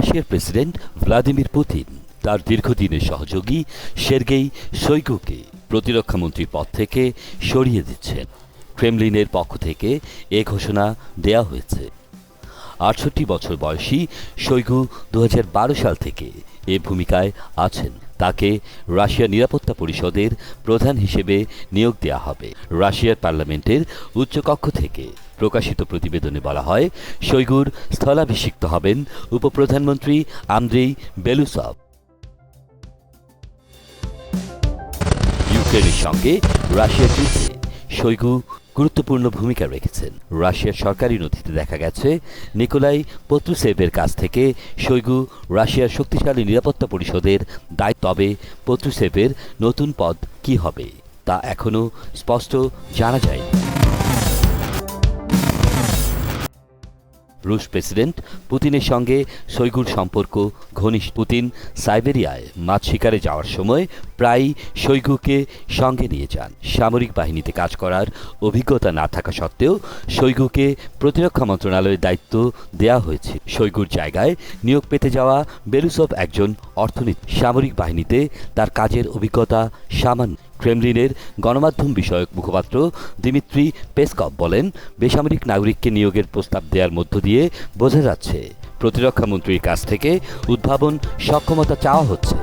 রাশিয়ার president Vladimir Putin তার দীর্ঘদিনের সহযোগী সের্গেই শোইগুকে প্রতিরক্ষামন্ত্রীর পদ থেকে সরিয়ে দিচ্ছেন। ক্রেমলিনের পক্ষ থেকে এ ঘোষণা দেয়া হয়েছে। ৬৮ বছর বয়সী শোইগু ২০১২ সাল থেকে এ ভূমিকায় আছেন। তাকে রাশিয়ার নিরাপত্তা পরিষদের প্রধান হিসেবে নিয়োগ দেওয়া হবে। রাশিয়ার পার্লামেন্টের উচ্চকক্ষ থেকে প্রকাশিত প্রতিবেদনে বলা হয়, শোইগুর স্থলাভিষিক্ত হবেন উপপ্রধানমন্ত্রী আন্দ্রেই বেলুসভ। ইউক্রেনের সঙ্গে রাশিয়ার যুদ্ধে শোইগু গুরুত্বপূর্ণ ভূমিকা রেখেছেন। রাশিয়ার সরকারি নথিতে দেখা গেছে, নিকোলাই পত্রুসেভের কাছ থেকে শোইগু রাশিয়ার শক্তিশালী নিরাপত্তা পরিষদের দায়িত্ব। তবে পত্রুসেভের নতুন পদ কী হবে তা এখনও স্পষ্ট জানা যায়নি। রুশ প্রেসিডেন্ট পুতিনের সঙ্গে শোইগুর সম্পর্ক ঘনিষ্ঠ। পুতিন সাইবেরিয়ায় মাছ শিকারে যাওয়ার সময় প্রায়ই শোইগুকে সঙ্গে নিয়ে যান। সামরিক বাহিনীতে কাজ করার অভিজ্ঞতা না থাকা সত্ত্বেও শোইগুকে প্রতিরক্ষা মন্ত্রণালয়ের দায়িত্ব দেওয়া হয়েছে। শোইগুর জায়গায় নিয়োগ পেতে যাওয়া বেলুসভ একজন অর্থনীতি। সামরিক বাহিনীতে তার কাজের অভিজ্ঞতা সামান্য। ক্রেমলিনের গণমাধ্যম বিষয়ক মুখপাত্র দিমিত্রি পেসকভ বলেন, বেসামরিক নাগরিককে নিয়োগের প্রস্তাব দেওয়ার মধ্য দিয়ে বোঝা যাচ্ছে প্রতিরক্ষামন্ত্রীর কাছ থেকে উদ্ভাবন সক্ষমতা চাওয়া হচ্ছে।